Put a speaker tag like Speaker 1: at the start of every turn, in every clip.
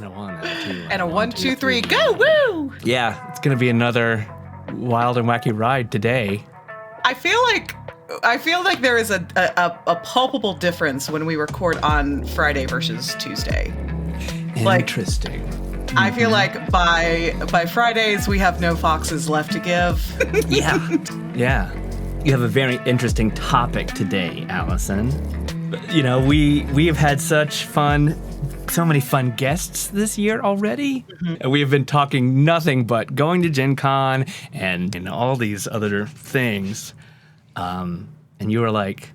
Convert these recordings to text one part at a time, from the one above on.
Speaker 1: And a 1 and a 2.
Speaker 2: And a 1, 2, 3. Go, woo!
Speaker 1: Yeah, it's going to be another wild and wacky ride today.
Speaker 2: I feel like there is a palpable difference when we record on Friday versus Tuesday.
Speaker 1: Interesting.
Speaker 2: I feel like by Fridays we have no foxes left to give.
Speaker 1: Yeah. You have a very interesting topic today, Allison. You know, we have had so many fun guests this year already. Mm-hmm. We have been talking nothing but going to Gen Con and all these other things. And you were like,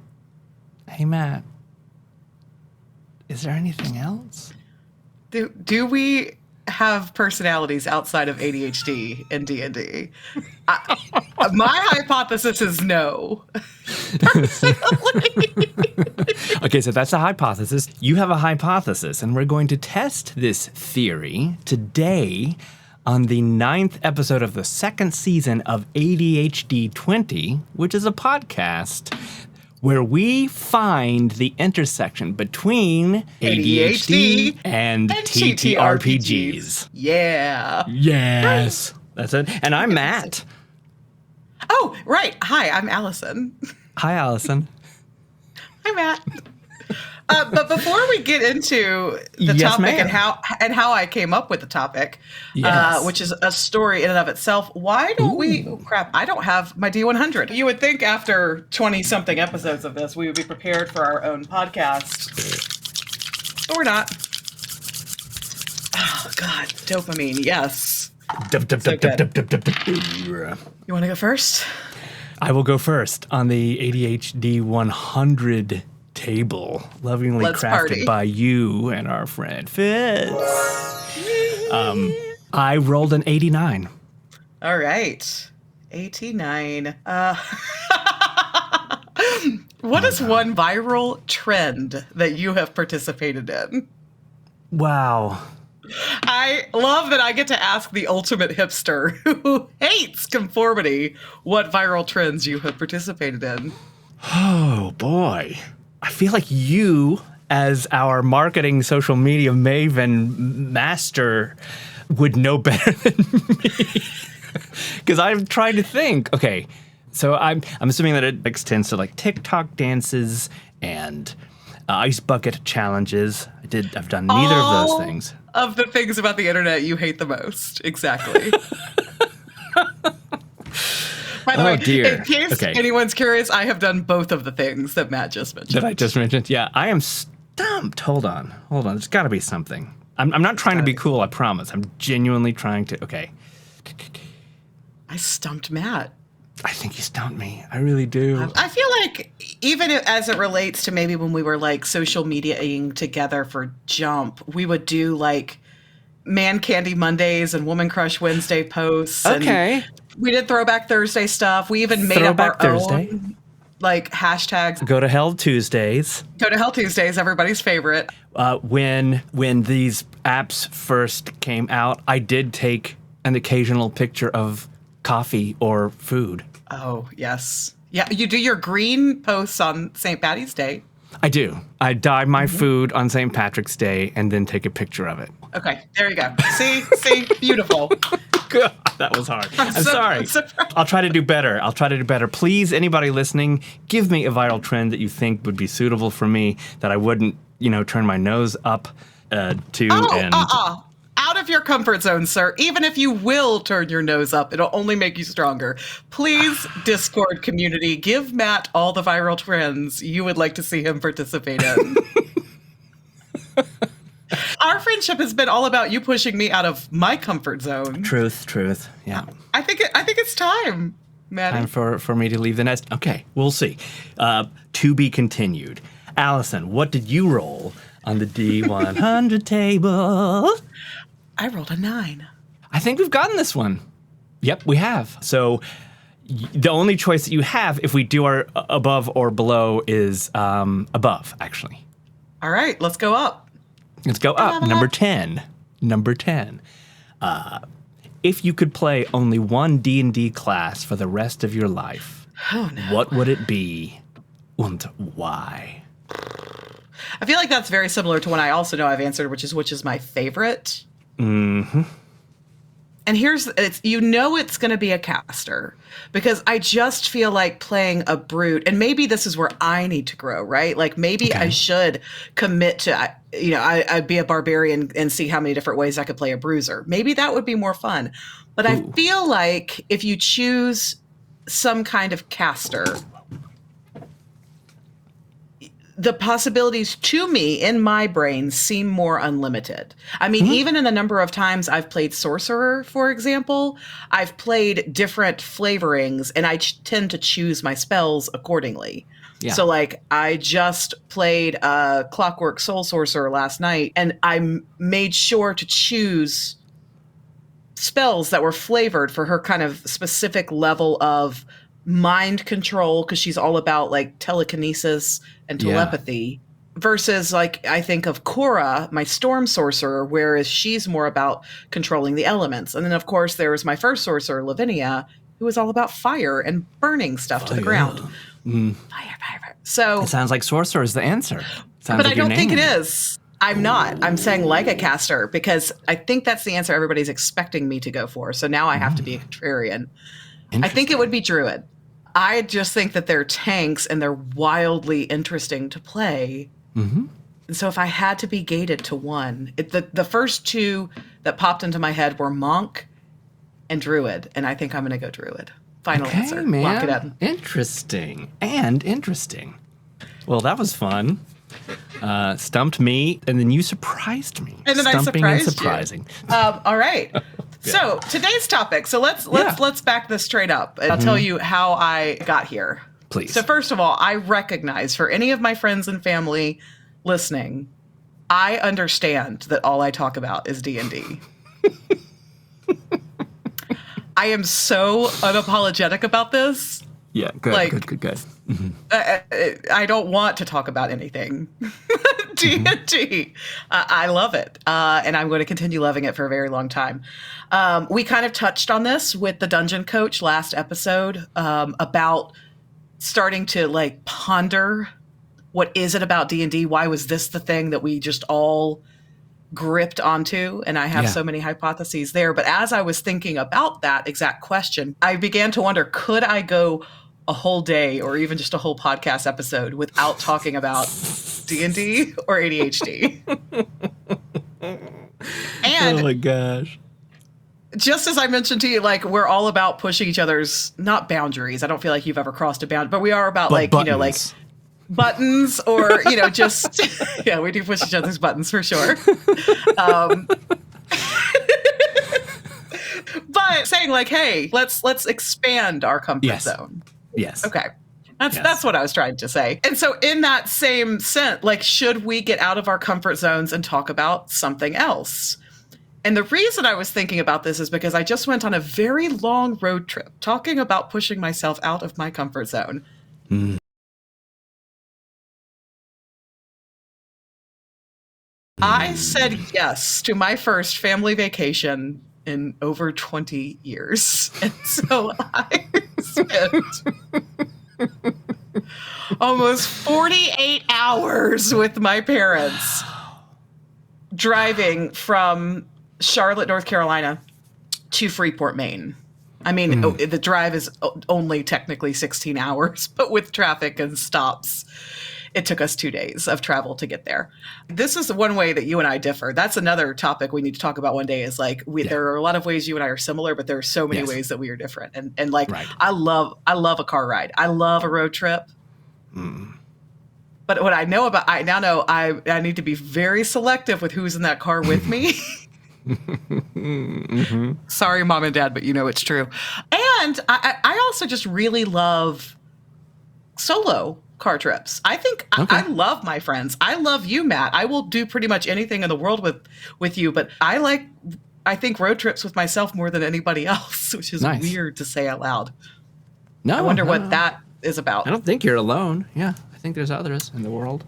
Speaker 1: hey, Matt, is there anything else?
Speaker 2: Do we have personalities outside of ADHD and D&D? My hypothesis is no.
Speaker 1: Okay, so that's a hypothesis. You have a hypothesis, and we're going to test this theory today on the 9th episode of the 2nd season of ADHd20, which is a podcast where we find the intersection between ADHD and TTRPGs.
Speaker 2: Yeah.
Speaker 1: Yes. That's it. And I'm Matt.
Speaker 2: Oh, right. Hi, I'm Allison.
Speaker 1: Hi, Allison.
Speaker 2: Hi, Matt. But before we get into the topic and how I came up with the topic, which is a story in and of itself, why don't we? Oh, crap! I don't have my D100. You would think after 20-something episodes of this, we would be prepared for our own podcast, but we're not. Oh God, dopamine. Yes. You want to go first?
Speaker 1: I will go first on the ADHd20 table, lovingly crafted by you and our friend Fitz. I rolled an 89.
Speaker 2: All right. 89. What is one viral trend that you have participated in?
Speaker 1: Wow.
Speaker 2: I love that I get to ask the ultimate hipster who hates conformity what viral trends you have participated in.
Speaker 1: Oh, boy. I feel like you, as our marketing social media maven master, would know better than me. Because I'm trying to think. Okay, so I'm assuming that it extends to like TikTok dances and ice bucket challenges. I've done neither of those things.
Speaker 2: Of the things about the internet you hate the most. Exactly. By the way,
Speaker 1: dear.
Speaker 2: In case anyone's curious, I have done both of the things that Matt just mentioned.
Speaker 1: That I just mentioned? Yeah, I am stumped. Hold on. There's got to be something. I'm not trying to be cool, I promise. I'm genuinely trying to. Okay.
Speaker 2: I stumped Matt.
Speaker 1: I think you stumped me. I really do.
Speaker 2: I feel like even as it relates to maybe when we were like social mediaing together for Jump, we would do like Man Candy Mondays and Woman Crush Wednesday posts.
Speaker 1: Okay.
Speaker 2: And we did Throwback Thursday stuff. We even made up our own like hashtags.
Speaker 1: Go to Hell Tuesdays.
Speaker 2: Go to Hell Tuesdays, everybody's favorite.
Speaker 1: When these apps first came out, I did take an occasional picture of coffee or food.
Speaker 2: Oh, yes. Yeah, you do your green posts on St. Patty's Day.
Speaker 1: I do. I dye my food on St. Patrick's Day and then take a picture of it.
Speaker 2: Okay, there you go. See, beautiful.
Speaker 1: God, that was hard. I'm sorry. I'll try to do better. Please, anybody listening, give me a viral trend that you think would be suitable for me, that I wouldn't, turn my nose up to.
Speaker 2: Out of your comfort zone, sir. Even if you will turn your nose up, it'll only make you stronger. Please, Discord community, give Matt all the viral trends you would like to see him participate in. Our friendship has been all about you pushing me out of my comfort zone.
Speaker 1: Truth. Yeah.
Speaker 2: I think it's time, Maddie.
Speaker 1: Time for me to leave the nest. Okay, we'll see. To be continued. Allison, what did you roll on the D100 table?
Speaker 2: I rolled a 9.
Speaker 1: I think we've gotten this one. Yep, we have. So the only choice that you have if we do our above or below is above, actually.
Speaker 2: All right, let's go up.
Speaker 1: Let's go up. Number 10. If you could play only one D&D class for the rest of your life, what would it be and why?
Speaker 2: I feel like that's very similar to one I also know I've answered, which is my favorite.
Speaker 1: Mm-hmm.
Speaker 2: And it's going to be a caster, because I just feel like playing a brute, and maybe this is where I need to grow, right? Like maybe I should commit to, I'd be a barbarian and see how many different ways I could play a bruiser. Maybe that would be more fun. But I feel like if you choose some kind of caster, the possibilities to me in my brain seem more unlimited. I mean, even in the number of times I've played Sorcerer, for example, I've played different flavorings, and I tend to choose my spells accordingly. Yeah. So like I just played Clockwork Soul Sorcerer last night, and I made sure to choose spells that were flavored for her kind of specific level of mind control, because she's all about like telekinesis and telepathy, versus like I think of Cora, my storm sorcerer, whereas she's more about controlling the elements. And then of course there was my first sorcerer, Lavinia, who was all about fire and burning stuff to the ground. Fire. So
Speaker 1: it sounds like sorcerer is the answer.
Speaker 2: But I don't think it is. I'm not. I'm saying like a caster, because I think that's the answer everybody's expecting me to go for. So now I have to be a contrarian. I think it would be druid. I just think that they're tanks and they're wildly interesting to play. Mm-hmm. And so if I had to be gated to one, the first two that popped into my head were monk and druid. And I think I'm going to go druid. Final answer.
Speaker 1: Man.
Speaker 2: Lock it in.
Speaker 1: Interesting. Well, that was fun. Stumped me, and then you surprised me.
Speaker 2: And then
Speaker 1: Stumping
Speaker 2: I surprised
Speaker 1: and surprising.
Speaker 2: All right. So today's topic. So let's back this straight up, and I'll tell you how I got here.
Speaker 1: Please.
Speaker 2: So first of all, I recognize, for any of my friends and family listening, I understand that all I talk about is D&D. I am so unapologetic about this.
Speaker 1: Yeah, good. Good. Mm-hmm.
Speaker 2: I don't want to talk about anything D&D. I love it, and I'm going to continue loving it for a very long time. We kind of touched on this with the Dungeon Coach last episode, about starting to like ponder, what is it about D&D? Why was this the thing that we just all gripped onto? And I have so many hypotheses there. But as I was thinking about that exact question, I began to wonder, could I go a whole day or even just a whole podcast episode without talking about D&D or ADHD? And
Speaker 1: oh my gosh.
Speaker 2: Just as I mentioned to you, like, we're all about pushing each other's, not boundaries. I don't feel like you've ever crossed a boundary, but we are about
Speaker 1: buttons.
Speaker 2: Like buttons, or, just, yeah, we do push each other's buttons for sure. But saying like, hey, let's expand our comfort zone.
Speaker 1: Yes.
Speaker 2: Okay. That's what I was trying to say. And so in that same sense, like, should we get out of our comfort zones and talk about something else? And the reason I was thinking about this is because I just went on a very long road trip talking about pushing myself out of my comfort zone. I said yes to my first family vacation in over 20 years. And so I spent almost 48 hours with my parents driving from Charlotte, North Carolina to Freeport, Maine. I mean, the drive is only technically 16 hours, but with traffic and stops, it took us 2 days of travel to get there. This is one way that you and I differ. That's another topic we need to talk about one day, is like, there are a lot of ways you and I are similar, but there are so many ways that we are different. And like, I love a car ride. I love a road trip. But what I now know I need to be very selective with who's in that car with me. Sorry, Mom and Dad, but it's true. And I also just really love solo car trips. I think I love my friends. I love you, Matt. I will do pretty much anything in the world with you, but I think road trips with myself more than anybody else, which is weird to say out loud. I wonder what that is about.
Speaker 1: I don't think you're alone. Yeah, I think there's others in the world.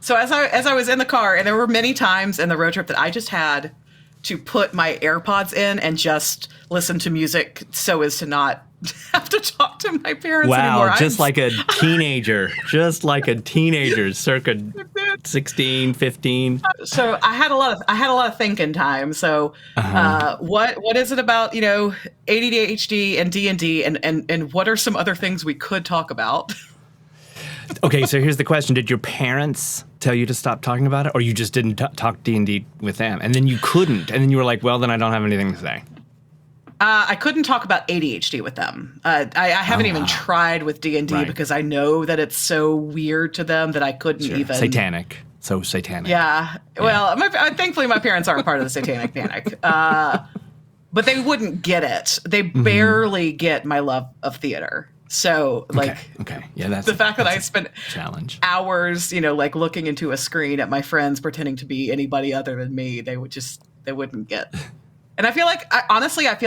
Speaker 2: So as I was in the car, and there were many times in the road trip that I just had to put my AirPods in and just listen to music so as to not have to talk to my parents
Speaker 1: anymore.
Speaker 2: Wow,
Speaker 1: just like a teenager. Circa 16, 15.
Speaker 2: So I had a lot of thinking time. So what is it about, ADHD and D&D and what are some other things we could talk about?
Speaker 1: Okay, so here's the question. Did your parents tell you to stop talking about it, or you just didn't talk D&D with them? And then you couldn't, and then you were like, well, then I don't have anything to say.
Speaker 2: I couldn't talk about ADHD with them. I haven't even tried with D&D because I know that it's so weird to them that I couldn't even...
Speaker 1: Satanic. So satanic.
Speaker 2: Yeah. Well, thankfully my parents aren't part of the satanic panic. But they wouldn't get it. They barely get my love of theater. So,
Speaker 1: okay. Yeah, that's
Speaker 2: the fact that I spent
Speaker 1: challenge
Speaker 2: hours, looking into a screen at my friends pretending to be anybody other than me, they wouldn't get. And I feel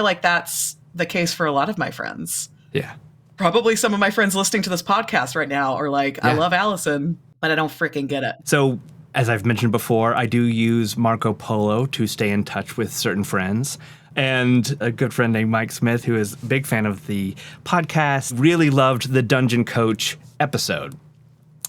Speaker 2: like that's the case for a lot of my friends.
Speaker 1: Yeah.
Speaker 2: Probably some of my friends listening to this podcast right now are like, I love Allison, but I don't freaking get it.
Speaker 1: So, as I've mentioned before, I do use Marco Polo to stay in touch with certain friends. And a good friend named Mike Smith, who is a big fan of the podcast, really loved the Dungeon Coach episode.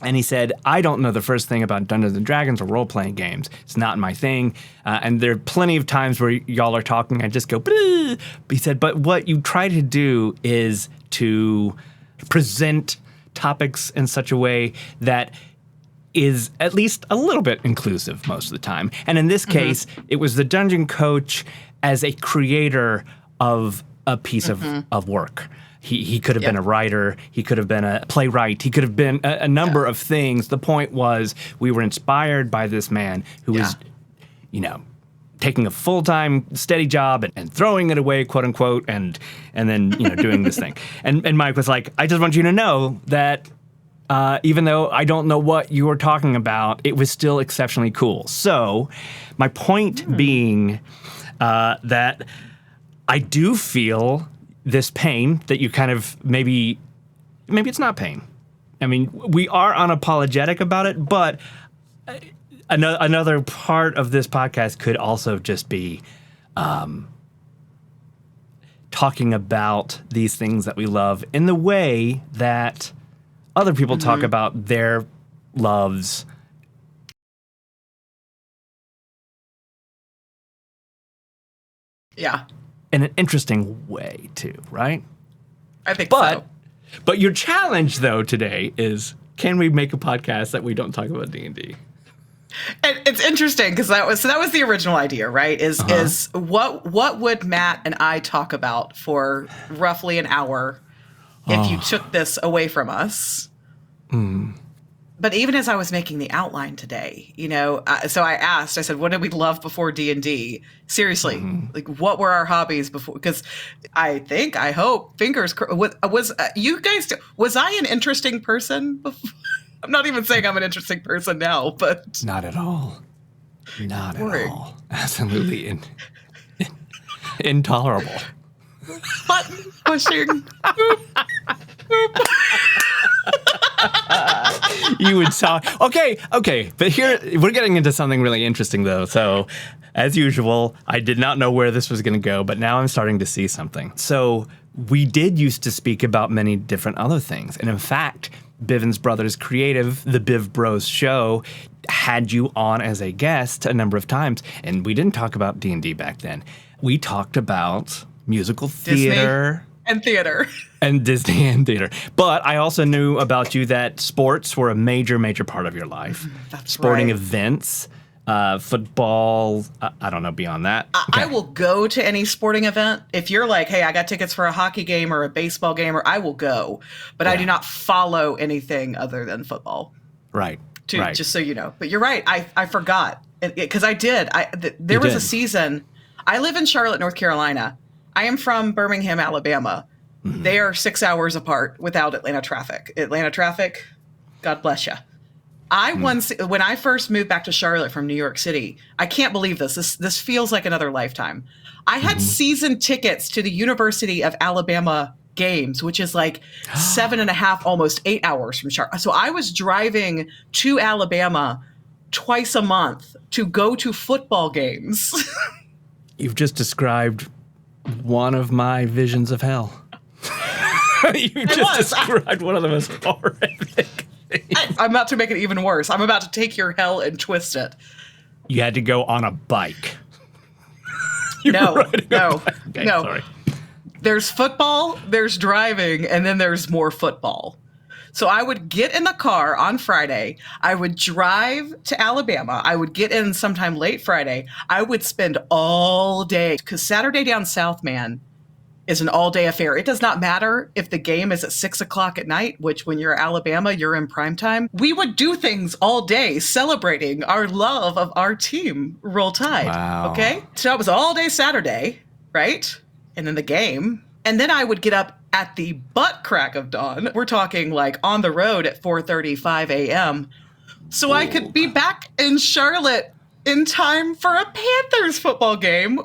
Speaker 1: And he said, I don't know the first thing about Dungeons & Dragons or role-playing games. It's not my thing. And there are plenty of times where y'all are talking, I just go, bleh. He said, but what you try to do is to present topics in such a way that is at least a little bit inclusive most of the time. And in this case, it was the Dungeon Coach as a creator of a piece of work. He could have been a writer. He could have been a playwright. He could have been a number of things. The point was we were inspired by this man who was, taking a full-time steady job and throwing it away, quote unquote, and then, doing this thing. And Mike was like, I just want you to know that even though I don't know what you were talking about, it was still exceptionally cool. So my point being that I do feel this pain that you kind of maybe it's not pain. I mean, we are unapologetic about it, but another part of this podcast could also just be talking about these things that we love in the way that other people talk about their loves.
Speaker 2: Yeah.
Speaker 1: In an interesting way, too, right?
Speaker 2: I think so.
Speaker 1: But your challenge, though, today is, can we make a podcast that we don't talk about D&D?
Speaker 2: And it's interesting because that was the original idea, right? Is what would Matt and I talk about for roughly an hour if you took this away from us? But even as I was making the outline today, so I said, what did we love before D&D? Seriously, like what were our hobbies before? Because I hope, fingers crossed, was I an interesting person before? I'm not even saying I'm an interesting person now, but.
Speaker 1: Not at all. Not at all. Absolutely intolerable.
Speaker 2: Button pushing.
Speaker 1: You would talk. Okay. But here, we're getting into something really interesting, though. So, as usual, I did not know where this was going to go, but now I'm starting to see something. So, we did used to speak about many different other things. And in fact, Bivens Brothers Creative, the Biv Bros show, had you on as a guest a number of times. And we didn't talk about D&D back then. We talked about musical theater.
Speaker 2: And theater.
Speaker 1: And Disney and theater. But I also knew about you that sports were a major, major part of your life.
Speaker 2: That's
Speaker 1: Sporting
Speaker 2: right.
Speaker 1: events, football, I don't know beyond that.
Speaker 2: I will go to any sporting event. If you're like, hey, I got tickets for a hockey game or a baseball game, or I will go. But I do not follow anything other than football.
Speaker 1: Right.
Speaker 2: Just so you know. But you're right. I forgot. Because I did. There was a season. I live in Charlotte, North Carolina. I am from Birmingham, Alabama. They are 6 hours apart without Atlanta traffic. Atlanta traffic, God bless you. When I first moved back to Charlotte from New York City, I can't believe this. This feels like another lifetime. I had season tickets to the University of Alabama games, which is like 7.5, almost 8 hours from Charlotte. So I was driving to Alabama twice a month to go to football games.
Speaker 1: You've just described one of my visions of hell. You just described one of the most horrific things.
Speaker 2: I'm about to make it even worse. I'm about to take your hell and twist it.
Speaker 1: You had to go on a bike.
Speaker 2: No.
Speaker 1: Okay, sorry.
Speaker 2: There's football, there's driving, and then there's more football. So I would get in the car on Friday. I would drive to Alabama. I would get in sometime late Friday. I would spend all day, because Saturday down south, man, is an all-day affair. It does not matter if the game is at 6 o'clock at night, which when you're Alabama, you're in prime time. We would do things all day celebrating our love of our team, Roll Tide.
Speaker 1: Wow.
Speaker 2: Okay? So it was all day Saturday, right? And then the game. And then I would get up at the butt crack of dawn. We're talking like on the road at 4:35 a.m. So I could be back in Charlotte in time for a Panthers football game,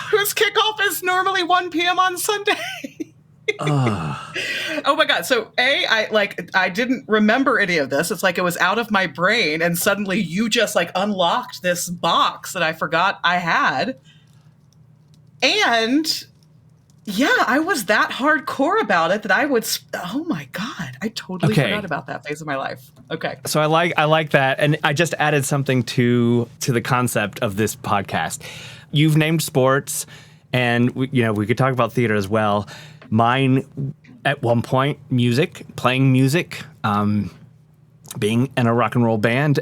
Speaker 2: whose kickoff is normally 1 p.m. on Sunday. Oh my God. So I didn't remember any of this. It's like it was out of my brain, and suddenly you just like unlocked this box that I forgot I had. And yeah, I was that hardcore about it that I would. Oh my God, I totally forgot about that phase of my life. Okay,
Speaker 1: so I like that, and I just added something to the concept of this podcast. You've named sports, and we could talk about theater as well. Mine, at one point, music, playing music, being in a rock and roll band,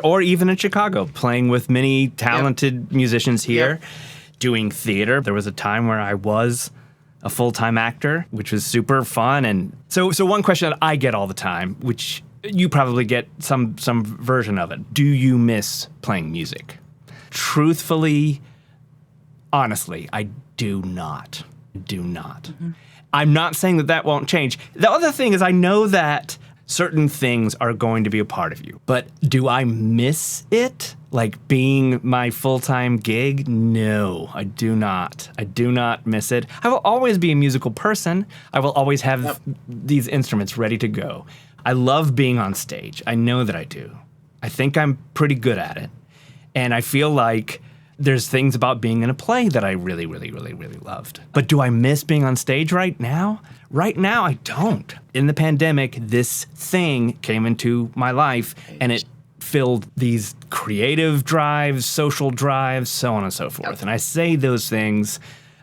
Speaker 1: or even in Chicago, playing with many talented musicians here. Yep. Doing theater. There was a time where I was a full-time actor, which was super fun. And so one question that I get all the time, which you probably get some version of it. Do you miss playing music? Truthfully, honestly, I do not. Mm-hmm. I'm not saying that won't change. The other thing is I know that certain things are going to be a part of you, but do I miss it? Like being my full-time gig? No, I do not. I do not miss it. I will always be a musical person. I will always have these instruments ready to go. I love being on stage. I know that I do. I think I'm pretty good at it. And I feel like there's things about being in a play that I really, really, really, really loved. But do I miss being on stage right now? Right now, I don't. In the pandemic, this thing came into my life, and it filled these creative drives, social drives, so on and so forth. And I say those things,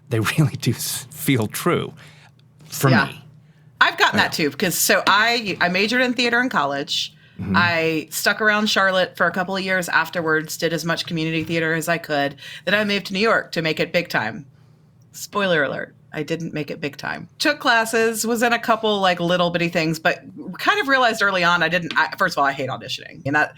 Speaker 1: they really do feel true for me.
Speaker 2: I've gotten that too, because I majored in theater in college. Mm-hmm. I stuck around Charlotte for a couple of years afterwards, did as much community theater as I could. Then I moved to New York to make it big time. Spoiler alert. I didn't make it big time. Took classes, was in a couple like little bitty things, but kind of realized early on first of all, I hate auditioning. And that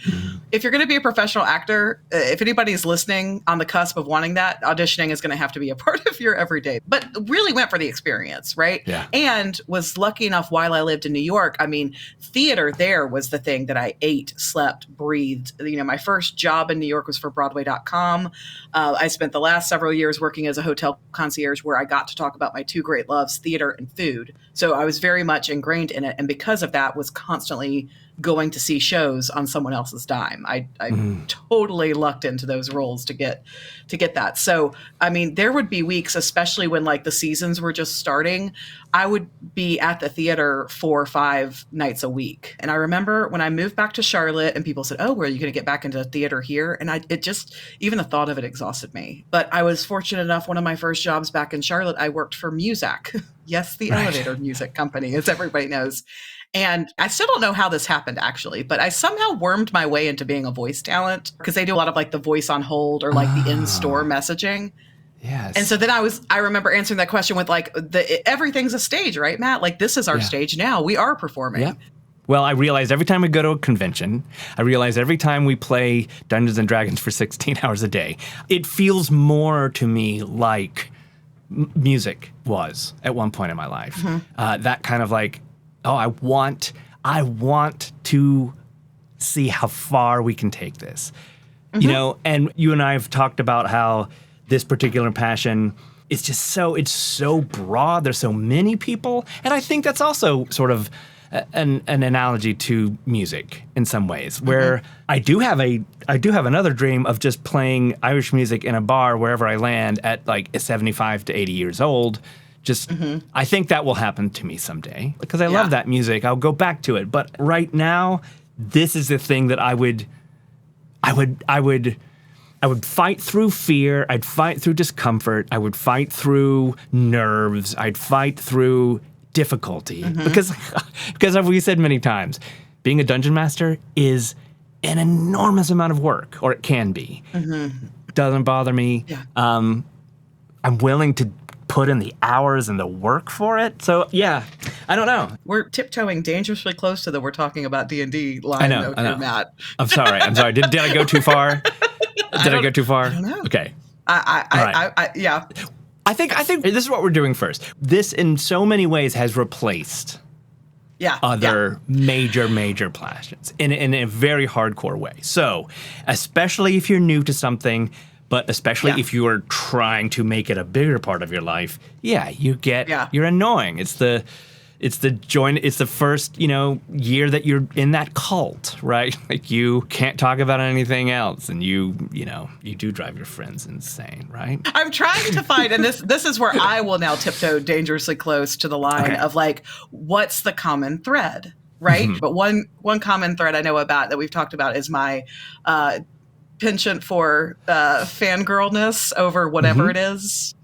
Speaker 2: if you're going to be a professional actor, if anybody's listening on the cusp of wanting that, auditioning is going to have to be a part of your everyday. But really went for the experience, right?
Speaker 1: Yeah.
Speaker 2: And was lucky enough while I lived in New York. I mean, theater there was the thing that I ate, slept, breathed. My first job in New York was for Broadway.com. I spent the last several years working as a hotel concierge, where I got to talk about my two great loves, theater and food. So I was very much ingrained in it. And because of that, was constantly going to see shows on someone else's dime. I totally lucked into those roles to get that. So, I mean, there would be weeks, especially when like the seasons were just starting, I would be at the theater 4 or 5 nights a week. And I remember when I moved back to Charlotte and people said, "Oh, where are you going to get back into theater here?" And even the thought of it exhausted me. But I was fortunate enough, one of my first jobs back in Charlotte, I worked for Muzak. Yes, the elevator music company, as everybody knows. And I still don't know how this happened, actually, but I somehow wormed my way into being a voice talent, because they do a lot of like the voice on hold or like the in-store messaging.
Speaker 1: Yes.
Speaker 2: And so then I remember answering that question with like, everything's a stage, right, Matt? Like, this is our stage now. We are performing.
Speaker 1: Yeah. Well, I realized every time we go to a convention, I realize every time we play Dungeons and Dragons for 16 hours a day, it feels more to me like music was at one point in my life. Mm-hmm. That kind of like, oh, I want to see how far we can take this. Mm-hmm. And you and I have talked about how this particular passion is just it's so broad. There's so many people. And I think that's also sort of an analogy to music in some ways, where I do have another dream of just playing Irish music in a bar wherever I land at like 75 to 80 years old, I think that will happen to me someday because I love that music. I'll go back to it. But right now, this is the thing that I would fight through fear. I'd fight through discomfort. I would fight through nerves. I'd fight through difficulty because as we said many times, being a dungeon master is an enormous amount of work, or it can be. Doesn't bother me.
Speaker 2: Yeah.
Speaker 1: I'm willing to put in the hours and the work for it. So yeah, I don't know.
Speaker 2: We're tiptoeing dangerously close to the "we're talking about D&D" line.
Speaker 1: I know.
Speaker 2: Matt.
Speaker 1: I'm sorry. Did I go too far? Did I go too far?
Speaker 2: I don't know.
Speaker 1: Okay.
Speaker 2: Yeah.
Speaker 1: I think this is what we're doing first. This, in so many ways, has replaced other major passions in a very hardcore way. So, especially if you're new to something, but especially if you are trying to make it a bigger part of your life, you're annoying. It's the first, year that you're in that cult, right? Like you can't talk about anything else, and you do drive your friends insane, right?
Speaker 2: I'm trying to find, and this is where I will now tiptoe dangerously close to the line of like, what's the common thread, right? But one common thread I know about that we've talked about is my penchant for fangirlness over whatever it is.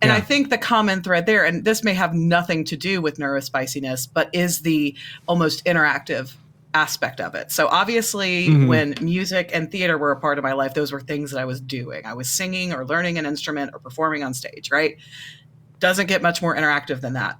Speaker 2: And I think the common thread there, and this may have nothing to do with neurospiciness, but is the almost interactive aspect of it. So obviously when music and theater were a part of my life, those were things that I was doing. I was singing or learning an instrument or performing on stage, right? Doesn't get much more interactive than that.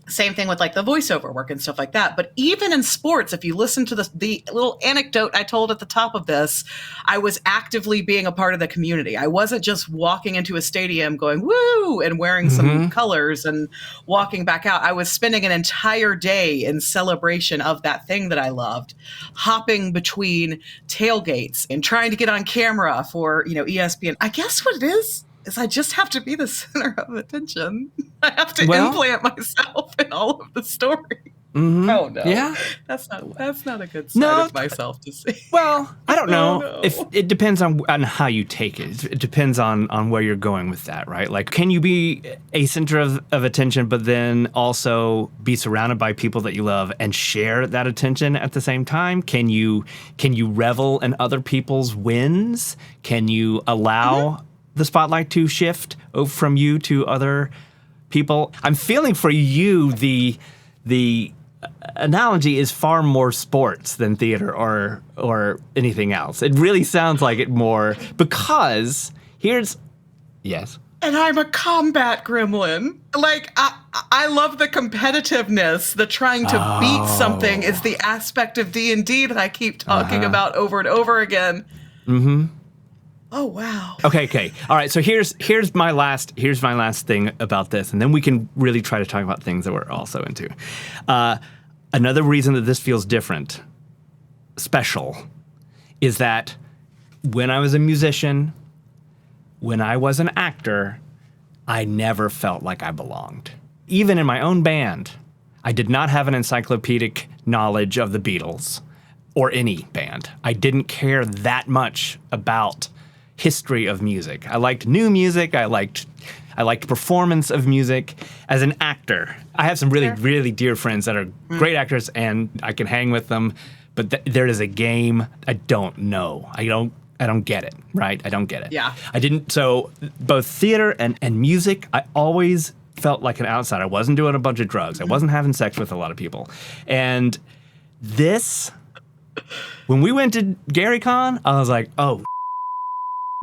Speaker 2: Same thing with like the voiceover work and stuff like that. But even in sports, if you listen to the little anecdote I told at the top of this, I was actively being a part of the community. I wasn't just walking into a stadium going, woo, and wearing some colors and walking back out. I was spending an entire day in celebration of that thing that I loved, hopping between tailgates and trying to get on camera for, ESPN. I guess what it is I just have to be the center of attention. I have to implant myself in all of the story. Oh no!
Speaker 1: Yeah,
Speaker 2: that's not a good side of myself to see.
Speaker 1: Well, I don't know. If it depends on how you take it. It depends on where you're going with that, right? Like, can you be a center of attention, but then also be surrounded by people that you love and share that attention at the same time? Can you revel in other people's wins? Can you allow the spotlight to shift from you to other people? I'm feeling for you the analogy is far more sports than theater or anything else. It really sounds like it more because yes.
Speaker 2: And I'm a combat gremlin. Like, I love the competitiveness. The trying to beat something is the aspect of D&D that I keep talking about over and over again. Oh wow.
Speaker 1: Okay. All right. So here's my last thing about this, and then we can really try to talk about things that we're also into. Another reason that this feels different, special, is that when I was a musician, when I was an actor, I never felt like I belonged. Even in my own band, I did not have an encyclopedic knowledge of the Beatles or any band. I didn't care that much about history of music. I liked new music. I liked performance of music. As an actor, I have some really dear friends that are great actors, and I can hang with them. But there is a game I don't know. I don't get it. Right? I don't get it.
Speaker 2: Yeah.
Speaker 1: I didn't. So both theater and music, I always felt like an outsider. I wasn't doing a bunch of drugs. I wasn't having sex with a lot of people. And this, when we went to GaryCon, I was like, oh.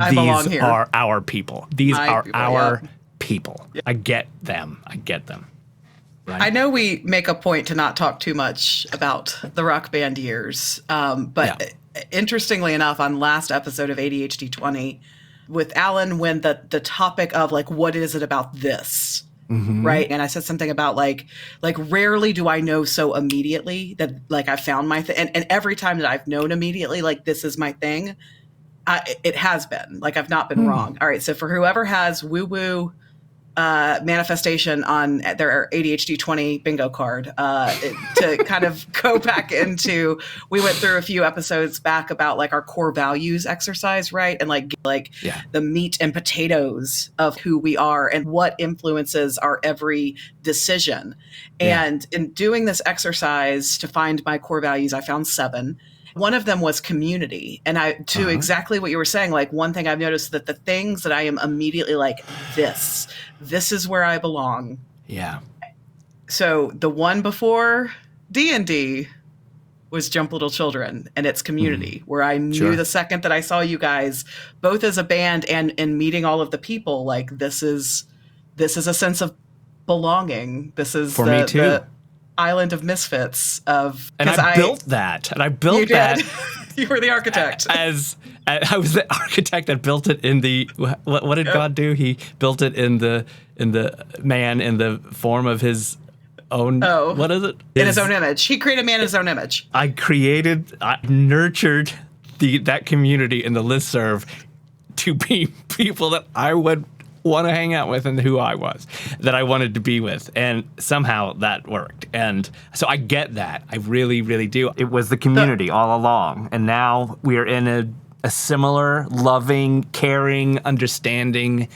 Speaker 1: These are our people. These are our people. Yeah. I get them. Right? I
Speaker 2: know we make a point to not talk too much about the Rock Band years, but interestingly enough, on last episode of ADHd20 with Alan, when the topic of like, what is it about this? Right. And I said something about like rarely do I know so immediately that like I found my thing. And every time that I've known immediately, like this is my thing. It has been like I've not been wrong. All right. So for whoever has woo-woo manifestation on their ADHd20 bingo card to kind of go back into. We went through a few episodes back about like our core values exercise, right? And like the meat and potatoes of who we are and what influences our every decision. Yeah. And in doing this exercise to find my core values, I found 7. One of them was community. And exactly what you were saying, like one thing I've noticed that the things that I am immediately like, this is where I belong.
Speaker 1: Yeah.
Speaker 2: So the one before D&D was Jump Little Children and its community, where I knew the second that I saw you guys, both as a band and meeting all of the people, like this is a sense of belonging. This is
Speaker 1: for me too.
Speaker 2: The island of misfits of,
Speaker 1: and I built that. You
Speaker 2: were the architect.
Speaker 1: As I was the architect that built it in the. What did God do? He built it in the man in the form of his own.
Speaker 2: Oh,
Speaker 1: what is it?
Speaker 2: In his own image. He created man in his own image.
Speaker 1: I nurtured that community in the listserv to be people that I would want to hang out with and who I was, that I wanted to be with. And somehow that worked. And so I get that. I really, really do. It was the community all along. And now we are in a similar, loving, caring, understanding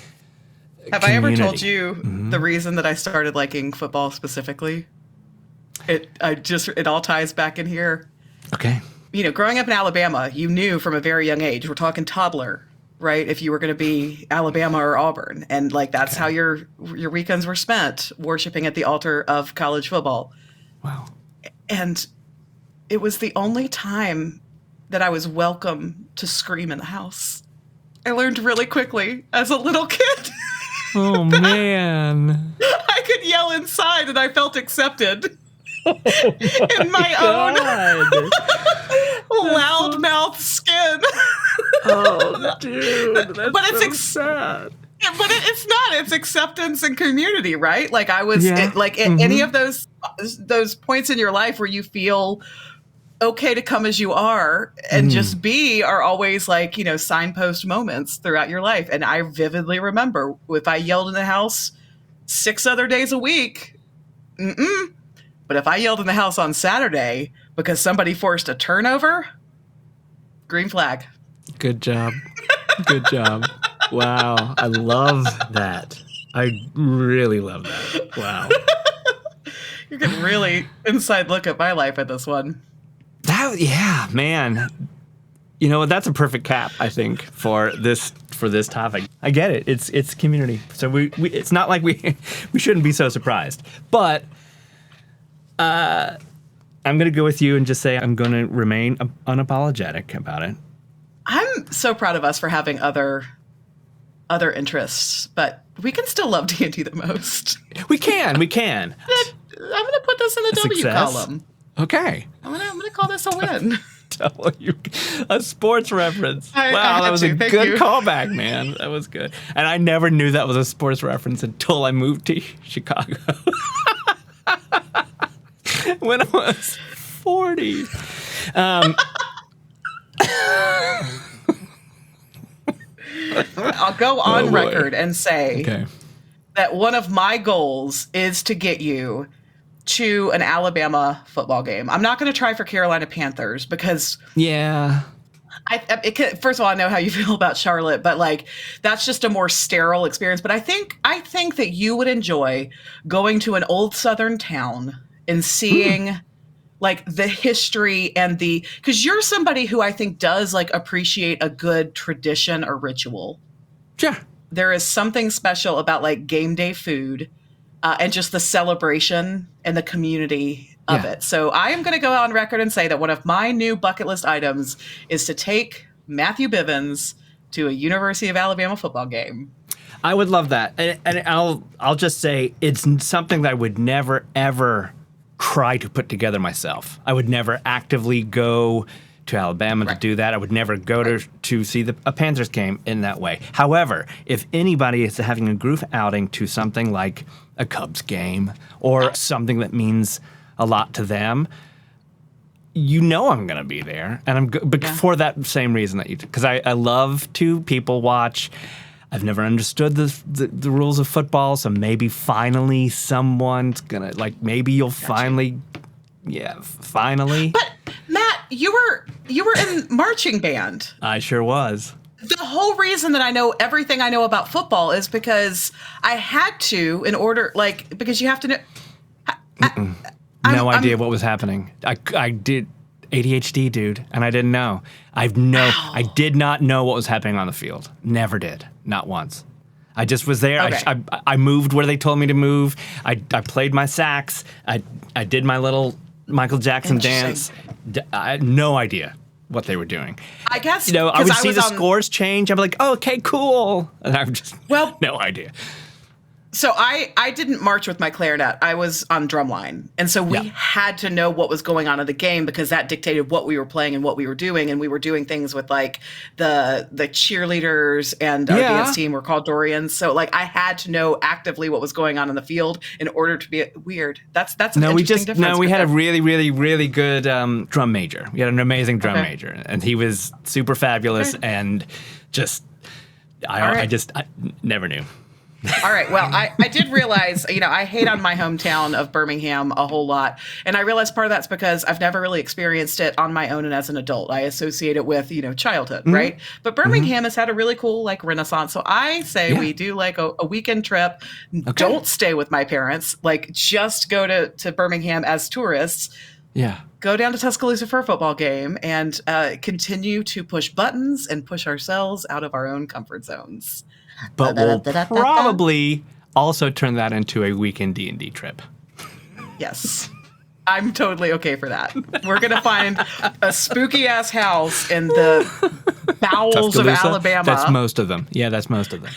Speaker 2: Have
Speaker 1: community.
Speaker 2: I ever told you the reason that I started liking football specifically? It all ties back in here.
Speaker 1: Okay.
Speaker 2: You know, growing up in Alabama, you knew from a very young age, we're talking toddler, right? If you were going to be Alabama or Auburn. And like, that's how your weekends were spent, worshiping at the altar of college football.
Speaker 1: Wow.
Speaker 2: And it was the only time that I was welcome to scream in the house. I learned really quickly as a little kid.
Speaker 1: Oh, man.
Speaker 2: I could yell inside and I felt accepted. In my own loudmouth skin.
Speaker 1: Oh, dude, that's sad.
Speaker 2: But it's not. It's acceptance and community, right? Like I was any of those points in your life where you feel okay to come as you are and just be are always like, you know, signpost moments throughout your life. And I vividly remember if I yelled in the house 6 other days a week, but if I yelled in the house on Saturday because somebody forced a turnover, green flag.
Speaker 1: Good job. Good job. Wow. I love that. I really love that. Wow.
Speaker 2: You're getting really inside look at my life at this one.
Speaker 1: Yeah, man. You know, that's a perfect cap, I think, for this topic. I get it. It's community. So we it's not like we shouldn't be so surprised. But I'm going to go with you and just say I'm going to remain unapologetic about it.
Speaker 2: I'm so proud of us for having other interests, but we can still love D&D the most.
Speaker 1: We can.
Speaker 2: I'm going to put this in the W column.
Speaker 1: Okay.
Speaker 2: I'm gonna call this a win.
Speaker 1: A sports reference. Wow, that was a good callback, man. That was good. And I never knew that was a sports reference until I moved to Chicago. When I was 40.
Speaker 2: I'll go on record and say that one of my goals is to get you to an Alabama football game. I'm not going to try for Carolina Panthers because first of all, I know how you feel about Charlotte, but like that's just a more sterile experience. But I think that you would enjoy going to an old Southern town and seeing like the history and because you're somebody who I think does like appreciate a good tradition or ritual.
Speaker 1: Sure.
Speaker 2: There is something special about like game day food and just the celebration and the community of it. So I am going to go on record and say that one of my new bucket list items is to take Matthew Bivens to a University of Alabama football game.
Speaker 1: I would love that. And I'll just say it's something that I would never, ever try to put together myself. I would never actively go to Alabama to do that. I would never go to see a Panthers game in that way. However, if anybody is having a group outing to something like a Cubs game or something that means a lot to them, you know I'm going to be there. And for that same reason that you do. Because I love to people watch. I've never understood the rules of football, so maybe finally someone's gonna, like, maybe you'll finally.
Speaker 2: But Matt, you were in marching band.
Speaker 1: I sure was.
Speaker 2: The whole reason that I know everything I know about football is because I had to, in order, like, because you have to know.
Speaker 1: No idea what was happening. I did ADHD, dude, and I didn't know. I did not know what was happening on the field. Never did. Not once. I just was there.
Speaker 2: Okay.
Speaker 1: I moved where they told me to move. I played my sax. I did my little Michael Jackson dance. I had no idea what they were doing.
Speaker 2: I guess,
Speaker 1: I would see the scores change. I'd be like, oh, okay, cool. And I would just, no idea.
Speaker 2: So I didn't march with my clarinet. I was on drumline. And so we had to know what was going on in the game because that dictated what we were playing and what we were doing. And we were doing things with like the cheerleaders and our dance team were called Dorians. So like I had to know actively what was going on in the field in order to be weird. That's an interesting difference.
Speaker 1: No, we had a really, really, really good drum major. We had an amazing drum major. And he was super fabulous and just, I never knew.
Speaker 2: All right. Well, I did realize, I hate on my hometown of Birmingham a whole lot. And I realized part of that's because I've never really experienced it on my own and as an adult. I associate it with, childhood, right? But Birmingham has had a really cool, like, renaissance. So I say we do, like, a weekend trip. Okay. Don't stay with my parents. Like, just go to Birmingham as tourists.
Speaker 1: Yeah.
Speaker 2: Go down to Tuscaloosa for a football game and continue to push buttons and push ourselves out of our own comfort zones.
Speaker 1: But we'll probably also turn that into a weekend D&D trip.
Speaker 2: Yes. I'm totally okay for that. We're going to find a spooky-ass house in the bowels of Alabama.
Speaker 1: That's most of them. Yeah, that's most of them.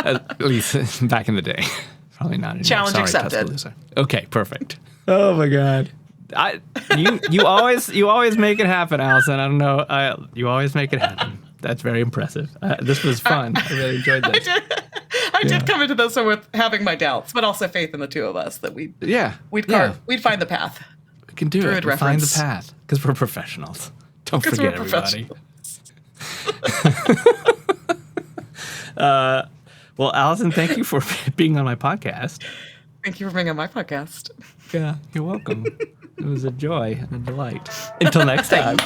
Speaker 1: At least back in the day. Probably not anymore.
Speaker 2: Challenge accepted.
Speaker 1: Tuscaloosa. Okay, perfect. Oh, my God. You always make it happen, Allison. I don't know. You always make it happen. That's very impressive. This was fun. I really enjoyed this.
Speaker 2: I did come into this with having my doubts, but also faith in the two of us that we'd find the path.
Speaker 1: We can do it. We'll find the path because we're professionals. Don't forget, everybody. Well, Allison, thank you for being on my podcast.
Speaker 2: Thank you for being on my podcast.
Speaker 1: Yeah, you're welcome. It was a joy and a delight. Until next time.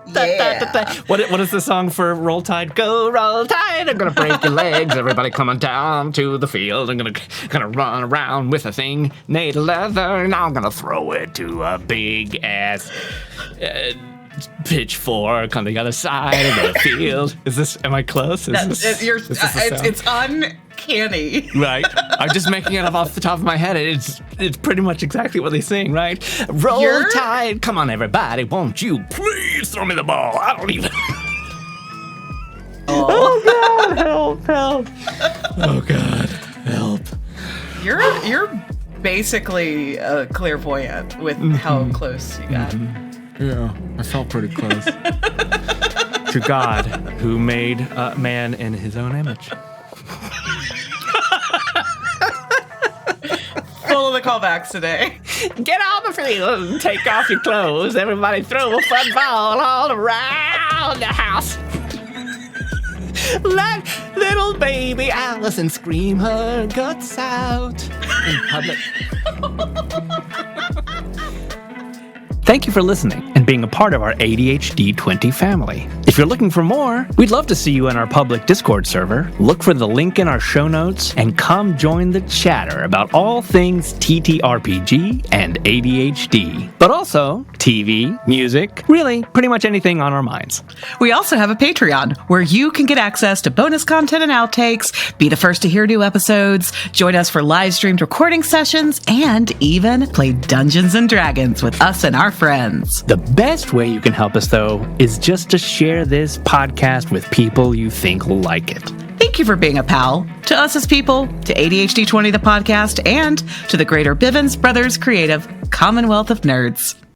Speaker 2: Yeah.
Speaker 1: What is the song for Roll Tide? Go Roll Tide! I'm gonna break your legs. Everybody coming down to the field. I'm gonna run around with a thing made of leather, and I'm gonna throw it to a big ass pitchfork on the other side of the field. Am I close?
Speaker 2: It's uncanny.
Speaker 1: Right. I'm just making it up off the top of my head. It's pretty much exactly what they sing, right? Roll Tide. Come on, everybody. Won't you please throw me the ball? I don't even. Oh, God. Help. Oh, God. Help.
Speaker 2: You're basically a clairvoyant with how close you got.
Speaker 1: Yeah, I felt pretty close. To God, who made man in his own image.
Speaker 2: Full of the callbacks today.
Speaker 1: Get on the field and take off your clothes. Everybody throw a football all around the house. Let little baby Allison scream her guts out in public. Thank you for listening and being a part of our ADHd20 family. If you're looking for more, we'd love to see you in our public Discord server. Look for the link in our show notes and come join the chatter about all things TTRPG and ADHD. But also TV, music, really pretty much anything on our minds.
Speaker 2: We also have a Patreon where you can get access to bonus content and outtakes, be the first to hear new episodes, join us for live streamed recording sessions, and even play Dungeons and Dragons with us and our friends.
Speaker 1: The best way you can help us, though, is just to share this podcast with people you think will like it.
Speaker 2: Thank you for being a pal to us as people, to ADHd20 the podcast, and to the greater Bivens Brothers Creative Commonwealth of Nerds.